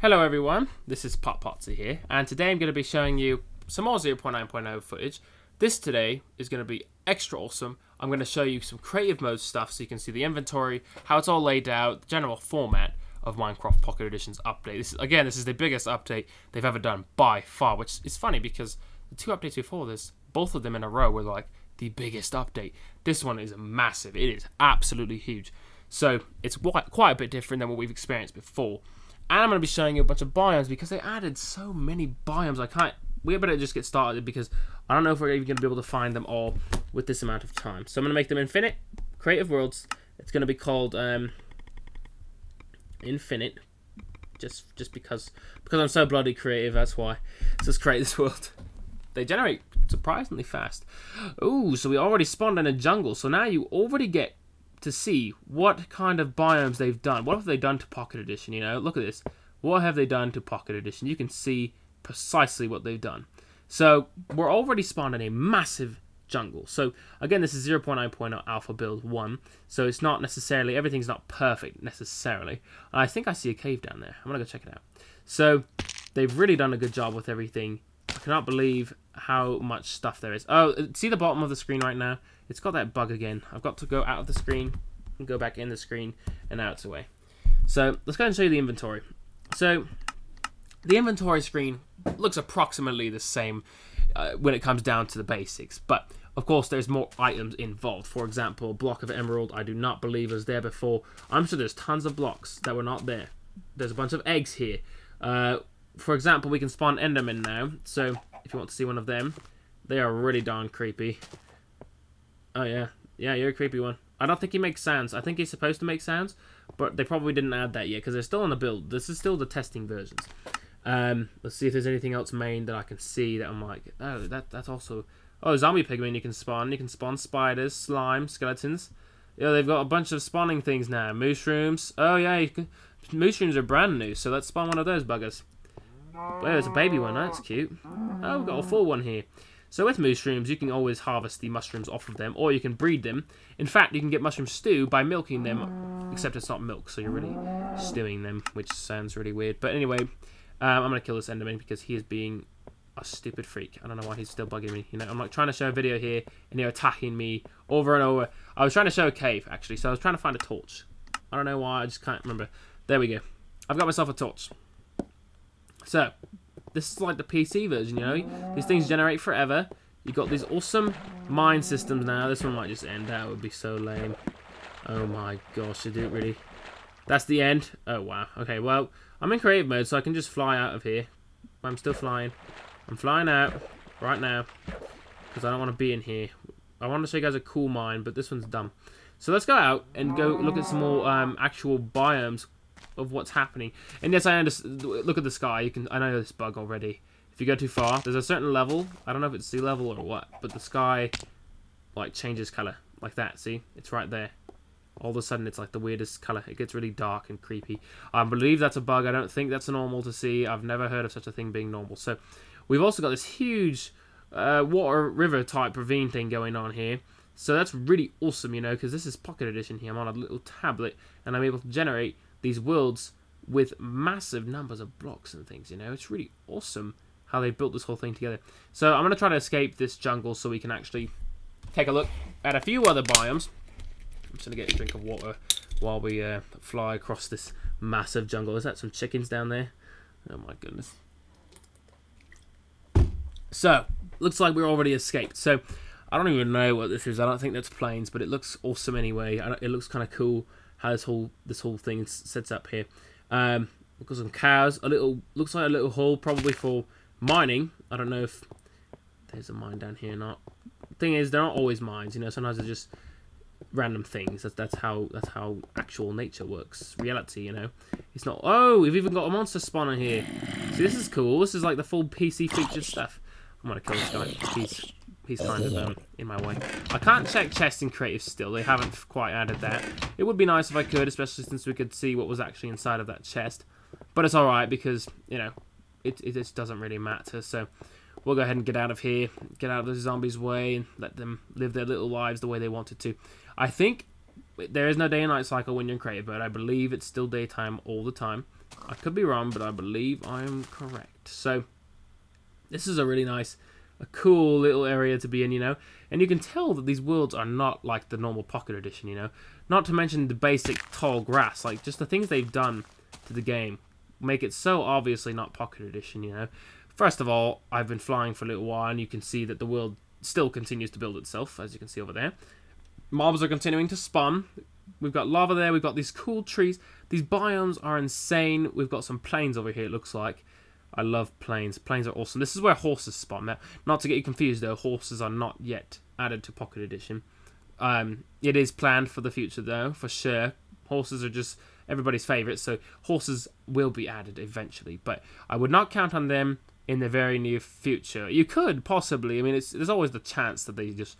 Hello everyone, this is potpotsie here, and today I'm going to be showing you some more 0.9.0 footage. This today is going to be extra awesome. I'm going to show you some creative mode stuff so you can see the inventory, how it's all laid out, the general format of Minecraft Pocket Edition's update. This is the biggest update they've ever done by far, which is funny because the two updates before this, both of them in a row were like the biggest update. This one is massive. It is absolutely huge. So it's quite a bit different than what we've experienced before. And I'm going to be showing you a bunch of biomes because they added so many biomes. We better just get started because I don't know if we're even going to be able to find them all with this amount of time. So I'm going to make them infinite, creative worlds. It's going to be called infinite, just because I'm so bloody creative. That's why. So let's create this world. They generate surprisingly fast. Ooh, so we already spawned in a jungle. So now you already get to see what kind of biomes they've done. What have they done to Pocket Edition? You know, look at this. What have they done to Pocket Edition? You can see precisely what they've done. So we're already spawned in a massive jungle. So again, this is 0.9.0 alpha build 1. So it's not necessarily, everything's not perfect necessarily. And I think I see a cave down there. I'm gonna go check it out. So they've really done a good job with everything. I cannot believe how much stuff there is. Oh, see the bottom of the screen right now? It's got that bug again. I've got to go out of the screen and go back in the screen, and now it's away. So let's go and show you the inventory. So the inventory screen looks approximately the same when it comes down to the basics, but of course there's more items involved. For example, a block of emerald I do not believe was there before. I'm sure there's tons of blocks that were not there. There's a bunch of eggs here. For example, we can spawn endermen now, so if you want to see one of them, they are really darn creepy. Oh yeah, you're a creepy one. I don't think he makes sounds. I think he's supposed to make sounds, but they probably didn't add that yet because they're still on the build. This is still the testing versions. Let's see if there's anything else main that I can see that I'm like, oh, that's also... Oh, zombie pigmen you can spawn. You can spawn spiders, slime, skeletons. Yeah, they've got a bunch of spawning things now. Mushrooms. Oh yeah, mushrooms are brand new, so let's spawn one of those buggers. Oh, there's a baby one. That's cute. Oh, we've got a full one here. So with mushrooms, you can always harvest the mushrooms off of them, or you can breed them. In fact, you can get mushroom stew by milking them, except it's not milk, so you're really stewing them, which sounds really weird. But anyway, I'm going to kill this enderman because he is being a stupid freak. I don't know why he's still bugging me. You know, I'm like trying to show a video here, and they're attacking me over and over. I was trying to show a cave, actually, so I was trying to find a torch. I don't know why, I just can't remember. There we go. I've got myself a torch. So, this is like the PC version, you know? These things generate forever. You've got these awesome mine systems now. This one might just end. That would be so lame. Oh my gosh, it didn't really... That's the end? Oh wow. Okay, well, I'm in creative mode, so I can just fly out of here. I'm still flying. I'm flying out right now because I don't want to be in here. I want to show you guys a cool mine, but this one's dumb. So let's go out and go look at some more actual biomes of what's happening. And yes, I understand. Look at the sky. I know this bug already. If you go too far, there's a certain level. I don't know if it's sea level or what, but the sky like changes color like that. See, it's right there. All of a sudden, it's like the weirdest color. It gets really dark and creepy. I believe that's a bug. I don't think that's normal to see. I've never heard of such a thing being normal. So we've also got this huge water river type ravine thing going on here. So that's really awesome, you know, because this is Pocket Edition here. I'm on a little tablet, and I'm able to generate these worlds with massive numbers of blocks and things, you know. It's really awesome how they built this whole thing together. So I'm going to try to escape this jungle so we can actually take a look at a few other biomes. I'm just going to get a drink of water while we fly across this massive jungle. Is that some chickens down there? Oh my goodness. So, looks like we're already escaped. So, I don't even know what this is. I don't think that's plains, but it looks awesome anyway. It looks kind of cool how this whole thing sets up here. We've got some cows. Looks like a little hole probably for mining. I don't know if there's a mine down here or not. The thing is, they're not always mines. You know, sometimes they're just random things. That's how actual nature works. Reality, you know. It's not. Oh, we've even got a monster spawner here. See, this is cool. This is like the full PC featured stuff. I'm gonna kill this guy. He's kind of in my way. I can't check chests in creative still. They haven't quite added that. It would be nice if I could, especially since we could see what was actually inside of that chest. But it's alright because, you know, it just doesn't really matter. So we'll go ahead and get out of here. Get out of the zombies' way and let them live their little lives the way they wanted to. I think there is no day and night cycle when you're in creative mode. I believe it's still daytime all the time. I could be wrong, but I believe I am correct. So this is a really nice, a cool little area to be in, you know. And you can tell that these worlds are not like the normal Pocket Edition, you know. Not to mention the basic tall grass, like just the things they've done to the game make it so obviously not Pocket Edition, you know. First of all, I've been flying for a little while, and you can see that the world still continues to build itself, as you can see over there. Mobs are continuing to spawn. We've got lava there, we've got these cool trees. These biomes are insane. We've got some plains over here, it looks like. I love plains. Plains are awesome. This is where horses spawn. Now, not to get you confused, though, horses are not yet added to Pocket Edition. It is planned for the future, though, for sure. Horses are just everybody's favourite, so horses will be added eventually. But I would not count on them in the very near future. You could, possibly. I mean, there's always the chance that they just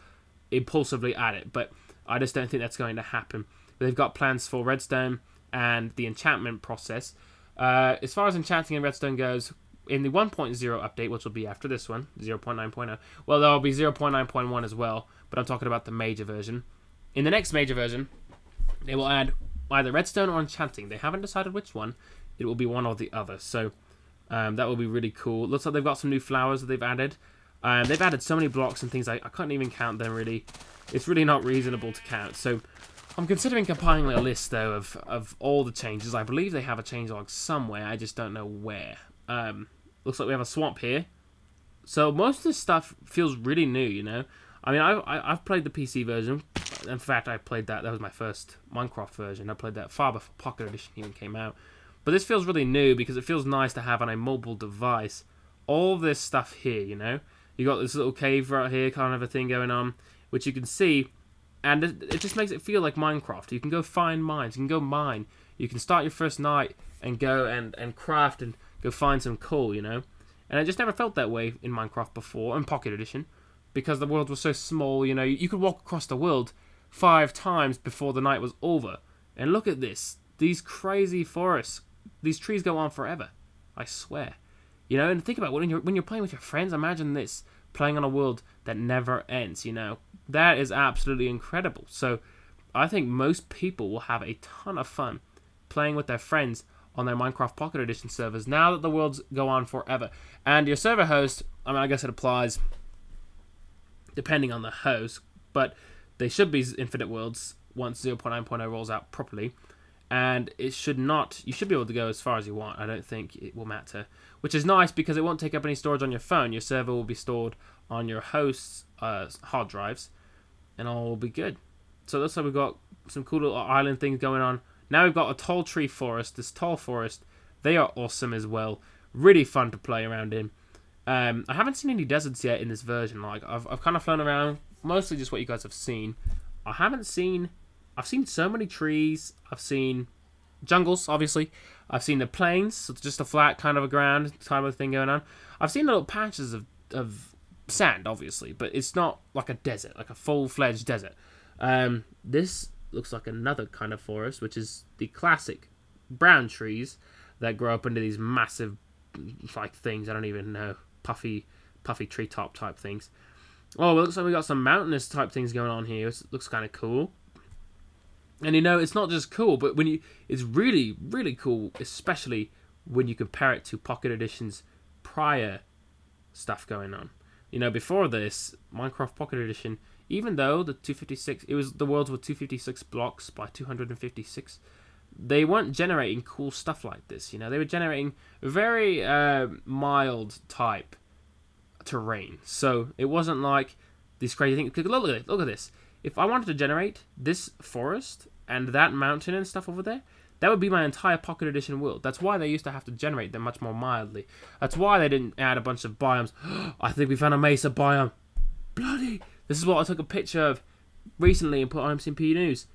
impulsively add it, but I just don't think that's going to happen. They've got plans for redstone and the enchantment process. As far as enchanting in redstone goes, in the 1.0 update, which will be after this one, 0.9.0, well, there will be 0.9.1 as well, but I'm talking about the major version. In the next major version, they will add either redstone or enchanting. They haven't decided which one. It will be one or the other, so that will be really cool. Looks like they've got some new flowers that they've added. They've added so many blocks and things, I can't even count them, really. It's really not reasonable to count, so I'm considering compiling a list, though, of all the changes. I believe they have a changelog somewhere, I just don't know where. Looks like we have a swamp here. So most of this stuff feels really new, you know? I mean, I've played the PC version. In fact, I played that. That was my first Minecraft version. I played that far before Pocket Edition even came out. But this feels really new because it feels nice to have on a mobile device all this stuff here, you know? You got this little cave right here, kind of a thing going on, which you can see. And it just makes it feel like Minecraft. You can go find mines. You can go mine. You can start your first night and go and craft and go find some coal, you know? And I just never felt that way in Minecraft before, in Pocket Edition, because the world was so small, you know? You could walk across the world 5 times before the night was over. And look at this. These crazy forests. These trees go on forever. I swear. You know, and think about when you're playing with your friends, imagine this. Playing on a world that never ends, you know? That is absolutely incredible. So I think most people will have a ton of fun playing with their friends on their Minecraft Pocket Edition servers now that the worlds go on forever. And your server host, I mean, I guess it applies depending on the host, but they should be infinite worlds once 0.9.0 rolls out properly. And it should not, you should be able to go as far as you want. I don't think it will matter. Which is nice because it won't take up any storage on your phone. Your server will be stored on your host's hard drives. And all will be good. So it looks like we've got some cool little island things going on. Now we've got a tall tree forest. This tall forest, they are awesome as well. Really fun to play around in. I haven't seen any deserts yet in this version. Like I've kind of flown around, mostly just what you guys have seen. I've seen so many trees. I've seen jungles, obviously. I've seen the plains, so it's just a flat kind of a ground kind of thing going on. I've seen little patches of sand, obviously, but it's not like a desert, like a full-fledged desert. This looks like another kind of forest, which is the classic brown trees that grow up into these massive, like, things. I don't even know, puffy treetop type things. Oh, it looks like we got some mountainous type things going on here. It looks kind of cool. And you know, it's not just cool, but it's really, really cool, especially when you compare it to Pocket Edition's prior stuff going on. You know, before this, Minecraft Pocket Edition, even though the 256, the worlds were 256 blocks by 256, they weren't generating cool stuff like this. You know, they were generating very mild type terrain. So it wasn't like these crazy things. Look at this. If I wanted to generate this forest and that mountain and stuff over there, that would be my entire Pocket Edition world. That's why they used to have to generate them much more mildly. That's why they didn't add a bunch of biomes. I think we found a Mesa biome. Bloody! This is what I took a picture of recently and put on MCPE News.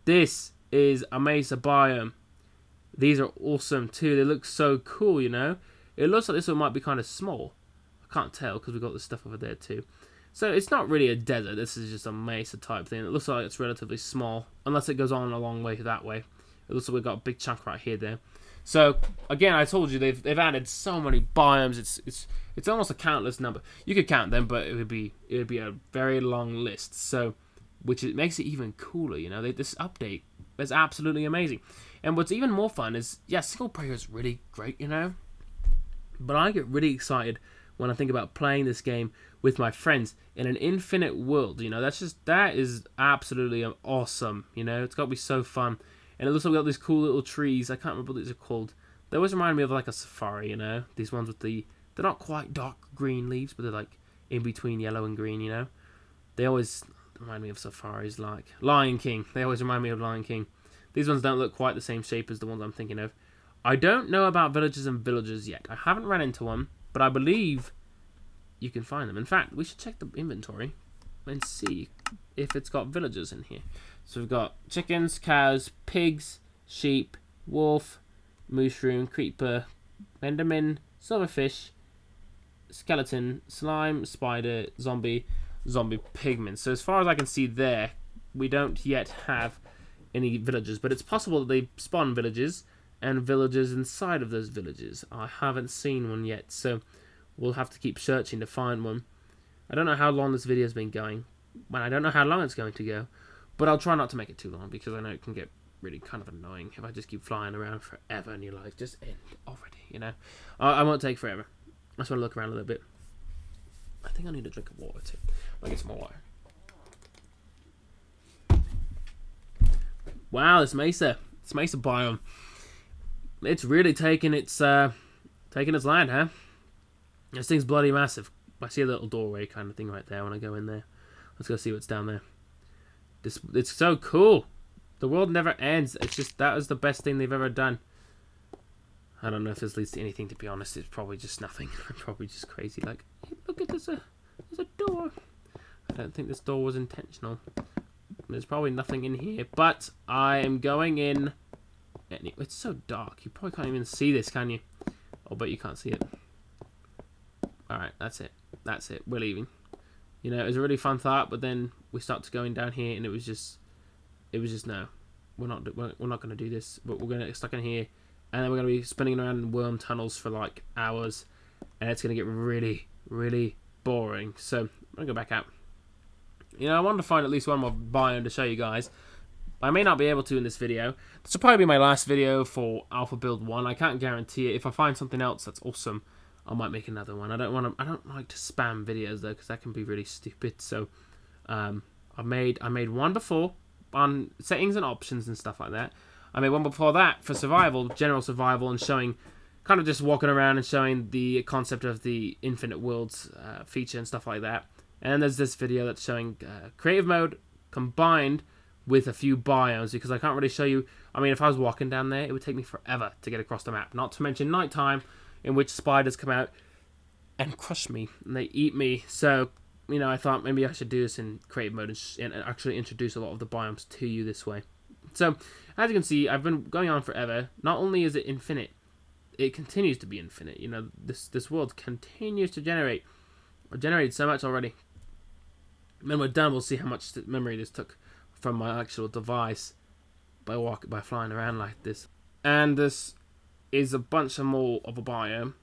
This is a Mesa biome. These are awesome too. They look so cool, you know? It looks like this one might be kind of small. I can't tell because we've got this stuff over there too. So it's not really a desert. This is just a mesa type thing. It looks like it's relatively small, unless it goes on a long way that way. It looks like we've got a big chunk right here there. So again, I told you they've added so many biomes. It's almost a countless number. You could count them, but it would be a very long list. So, which it makes it even cooler. You know, this update It's absolutely amazing. And what's even more fun is, yeah, single player is really great, you know, but I get really excited when I think about playing this game with my friends in an infinite world. You know, that is absolutely awesome. You know, it's got to be so fun. And it looks like we've got these cool little trees. I can't remember what these are called. They always remind me of like a safari, you know, these ones with they're not quite dark green leaves, but they're like in between yellow and green, you know. They always remind me of safaris, like Lion King. They always remind me of Lion King. These ones don't look quite the same shape as the ones I'm thinking of. I don't know about villages and villagers yet. I haven't run into one, but I believe you can find them. In fact, we should check the inventory and see if it's got villagers in here. So we've got chickens, cows, pigs, sheep, wolf, mushroom, creeper, enderman, silverfish, skeleton, slime, spider, zombie pigmen. So as far as I can see there, we don't yet have any villagers, but it's possible that they spawn villages and villagers inside of those villages. I haven't seen one yet, so we'll have to keep searching to find one. I don't know how long this video's been going. Well, I don't know how long it's going to go, but I'll try not to make it too long because I know it can get really kind of annoying if I just keep flying around forever and you're like, just end already, you know. I won't take forever. I just want to look around a little bit. I think I need a drink of water too. I'll get some more water. Wow, it's Mesa. It's Mesa biome. It's really taking its land, huh? This thing's bloody massive. I see a little doorway kind of thing right there when I go in there. Let's go see what's down there. It's so cool. The world never ends. It's just, that was the best thing they've ever done. I don't know if this leads to anything, to be honest. It's probably just nothing. Probably just crazy. Like, hey, look at this. There's a door. I don't think this door was intentional. There's probably nothing in here, but I am going in. It's so dark. You probably can't even see this, can you? Oh, but you can't see it. Alright, that's it. That's it. We're leaving. You know, it was a really fun thought, but then we started going down here, and it was just no. We're not going to do this, but we're going to get stuck in here, and then we're going to be spinning around in worm tunnels for like hours, and it's going to get really, really boring. So I'm going to go back out. You know, I wanted to find at least one more biome to show you guys. I may not be able to in this video. This will probably be my last video for Alpha Build 1. I can't guarantee it. If I find something else that's awesome, I might make another one. I don't like to spam videos though, because that can be really stupid. So I made one before on settings and options and stuff like that. I made one before that for survival, general survival, and showing, kind of just walking around and showing the concept of the infinite worlds feature and stuff like that. And then there's this video that's showing creative mode combined with a few biomes, because I can't really show you. I mean, if I was walking down there, it would take me forever to get across the map. Not to mention nighttime, in which spiders come out and crush me and they eat me. So, you know, I thought maybe I should do this in creative mode and actually introduce a lot of the biomes to you this way. So, as you can see, I've been going on forever. Not only is it infinite, it continues to be infinite. You know, this world continues to generate. I generated so much already. When we're done, we'll see how much memory this took from my actual device by flying around like this. And this is a bunch of more of a biome.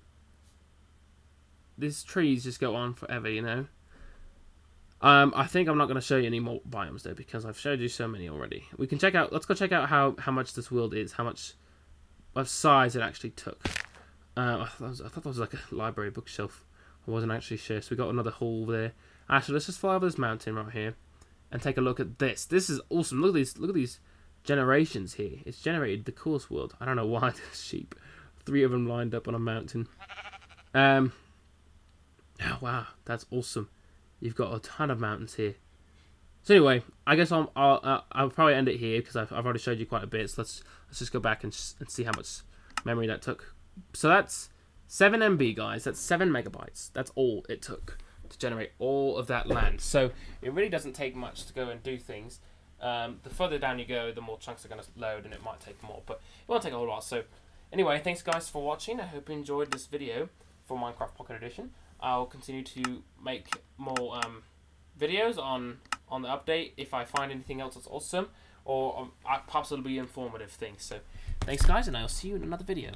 These trees just go on forever, you know. I think I'm not going to show you any more biomes though, because I've showed you so many already. We can check out. Let's go check out how much this world is, how much of size it actually took. I thought that was like a library bookshelf. I wasn't actually sure. So we got another hole there. Actually, let's just fly over this mountain right here and take a look at this. This is awesome. Look at these generations here. It's generated the coolest world. I don't know why there's sheep. 3 of them lined up on a mountain. Oh, wow, that's awesome. You've got a ton of mountains here. So anyway, I guess I'll probably end it here because I've already showed you quite a bit. So let's just go back and see how much memory that took. So that's 7 MB, guys. That's 7 megabytes. That's all it took to generate all of that land. So it really doesn't take much to go and do things. The further down you go, the more chunks are going to load, and it might take more, but it won't take a whole lot. So anyway, thanks guys for watching. I hope you enjoyed this video for Minecraft Pocket Edition. I'll continue to make more videos on the update if I find anything else that's awesome, or possibly informative things. So thanks guys, and I'll see you in another video.